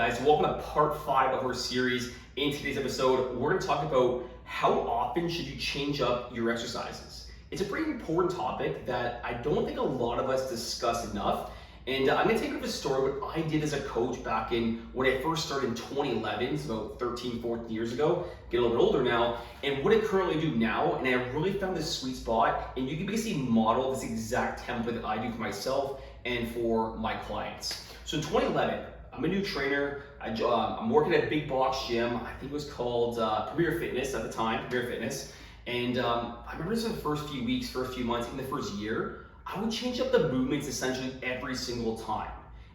guys? Welcome to part 5 of our series. In today's episode, we're going to talk about how often should you change up your exercises. It's a pretty important topic that I don't think a lot of us discuss enough. And I'm going to take up a story what I did as a coach back in when I first started in 2011, so about 13, 14 years ago, get a little bit older now, and what I currently do now. And I really found this sweet spot, and you can basically model this exact template that I do for myself and for my clients. So in 2011, I'm a new trainer. I'm working at a big box gym. I think it was called Premier Fitness at the time, Premier Fitness. And I remember this in the first few weeks, first few months, in the first year, I would change up the movements essentially every single time.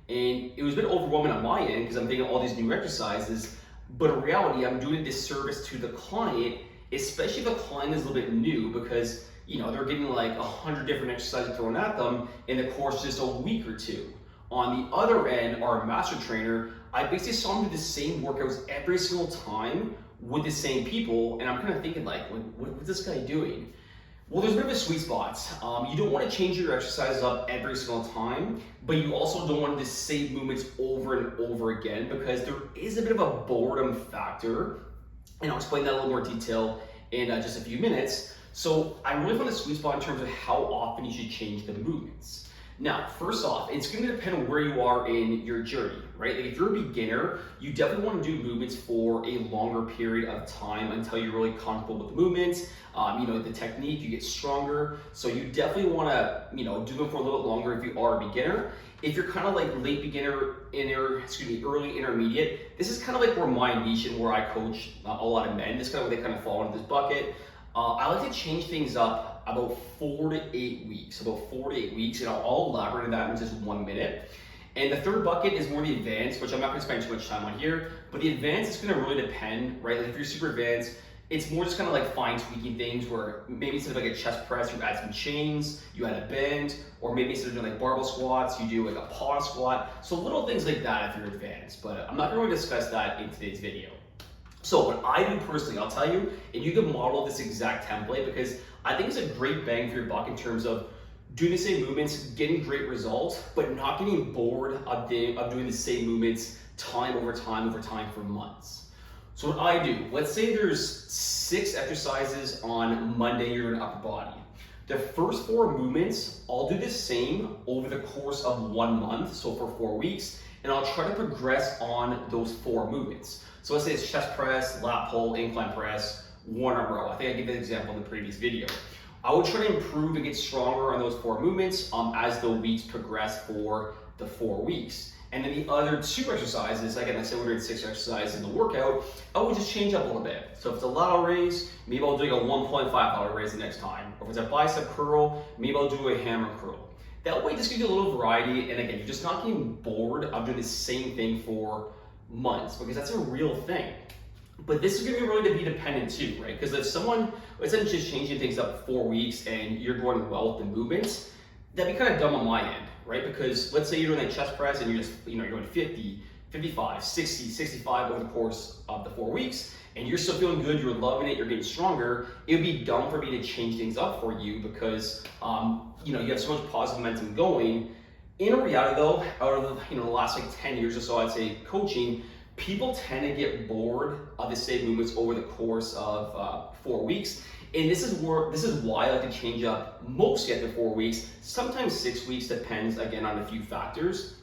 And it was a bit overwhelming on my end because I'm thinking all these new exercises, but in reality, I'm doing a disservice to the client, especially if the client is a little bit new because they're getting like 100 different exercises thrown at them in the course of just a week or two. On the other end, our master trainer, I basically saw him do the same workouts every single time with the same people, and I'm kind of thinking like, what's this guy doing? Well, there's a bit of a sweet spot. You don't want to change your exercises up every single time, but you also don't want the same movements over and over again because there is a bit of a boredom factor, and I'll explain that in a little more detail in just a few minutes. So I really found the sweet spot in terms of how often you should change the movements. Now, first off, it's going to depend on where you are in your journey, right? Like if you're a beginner, you definitely want to do movements for a longer period of time until you're really comfortable with the movements. The technique, you get stronger. So you definitely want to, do them for a little bit longer if you are a beginner. If you're kind of like late beginner, early intermediate, this is kind of like where my niche and where I coach a lot of men. This is kind of where they kind of fall into this bucket. I like to change things up about 4 to 8 weeks, and I'll elaborate on that in just 1 minute. And the third bucket is more the advanced, which I'm not gonna spend too much time on here, but the advanced is gonna really depend, right? Like if you're super advanced, it's more just kind of like fine tweaking things where maybe instead of like a chest press, you add some chains, you add a bend, or maybe instead of doing like barbell squats, you do like a pause squat. So little things like that if you're advanced, but I'm not gonna really discuss that in today's video. So what I do personally, I'll tell you, and you can model this exact template because I think it's a great bang for your buck in terms of doing the same movements, getting great results, but not getting bored of doing the same movements time over time for months. So what I do, let's say there's 6 exercises on Monday you're in upper body. The first 4 movements, I'll do the same over the course of 1 month, so for 4 weeks, and I'll try to progress on those 4 movements. So let's say it's chest press, lat pull, incline press, 1-arm row. I think I gave that example in the previous video. I would try to improve and get stronger on those 4 movements as the weeks progress for the 4 weeks. And then the other 2 exercises, again, I said we're doing 6 exercises in the workout, I would just change up a little bit. So if it's a lateral raise, maybe I'll do like a 1.5 lateral raise the next time. Or if it's a bicep curl, maybe I'll do a hammer curl. That way, just gives you a little variety. And again, you're just not getting bored of doing the same thing for months because that's a real thing. But this is going to really be dependent too, right? Because if someone isn't just changing things up 4 weeks and you're going well with the movements, that'd be kind of dumb on my end, right? Because let's say you're doing that chest press and you're just, you're doing 50, 55, 60, 65 over the course of the 4 weeks, and you're still feeling good, you're loving it, you're getting stronger, it would be dumb for me to change things up for you because, you have so much positive momentum going. In reality though, out of the last like 10 years or so, I'd say coaching, people tend to get bored of the same movements over the course of 4 weeks. And this is why I like to change up mostly after 4 weeks, sometimes 6 weeks, depends again on a few factors.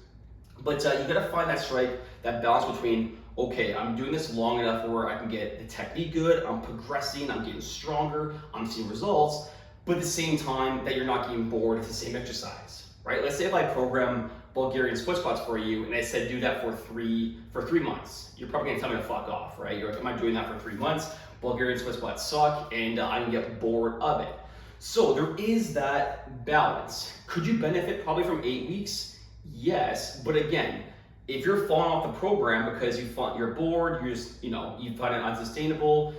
But you gotta find that balance between, okay, I'm doing this long enough where I can get the technique good, I'm progressing, I'm getting stronger, I'm seeing results, but at the same time that you're not getting bored of the same exercise, right? Let's say if I program Bulgarian split squats for you and I said do that for 3 months, you're probably gonna tell me to fuck off, right? You're like, am I doing that for 3 months? Bulgarian split squats suck and I can get bored of it. So there is that balance. Could you benefit probably from 8 weeks? Yes, but again, if you're falling off the program because you're bored, you find it unsustainable,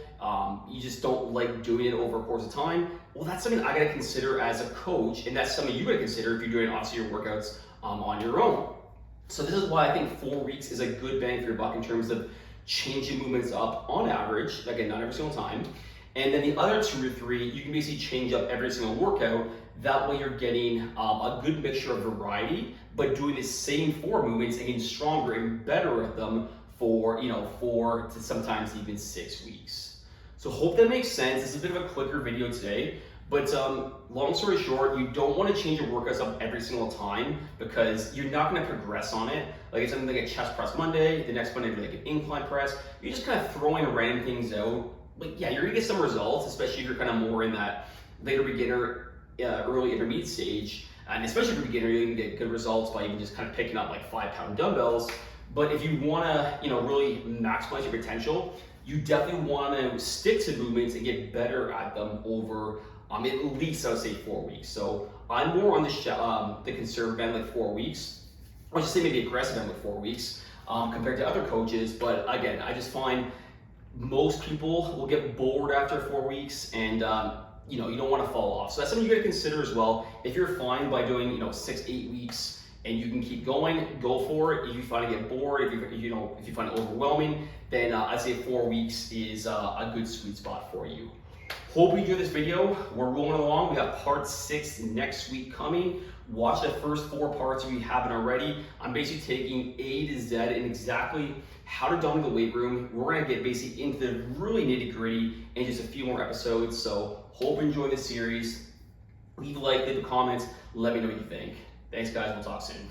you just don't like doing it over a course of time, well, that's something I gotta consider as a coach, and that's something you gotta consider if you're doing obviously your workouts on your own. So this is why I think 4 weeks is a good bang for your buck in terms of changing movements up on average, again, not every single time. And then the other 2 or 3, you can basically change up every single workout That way you're getting a good mixture of variety, but doing the same 4 movements and getting stronger and better at them for 4 to sometimes even 6 weeks. So hope that makes sense. This is a bit of a quicker video today, but long story short, you don't want to change your workouts up every single time because you're not going to progress on it. Like it's something like a chest press Monday, the next Monday like an incline press. You're just kind of throwing random things out. But yeah, you're going to get some results, especially if you're kind of more in that later beginner, early intermediate stage. And especially if you're a beginner, you can get good results by even just kind of picking up like 5-pound dumbbells. But if you want to, really maximize your potential, you definitely want to stick to movements and get better at them over at least I would say 4 weeks. So I'm more on the conservative end, like 4 weeks. I should say maybe aggressive end with 4 weeks compared to other coaches. But again, I just find most people will get bored after 4 weeks, and you don't want to fall off. So that's something you got to consider as well. If you're fine by doing 6-8 weeks and you can keep going, go for it. If you find it get bored, if you find it overwhelming, then I'd say 4 weeks is a good sweet spot for you. Hope you enjoyed this video. We're rolling along. We got part 6 next week coming. Watch the first 4 parts if you haven't already. I'm basically taking A to Z and exactly how to dominate the weight room. We're gonna get basically into the really nitty gritty in just a few more episodes. So hope you enjoy this series. Leave a like, leave a comment, let me know what you think. Thanks guys, we'll talk soon.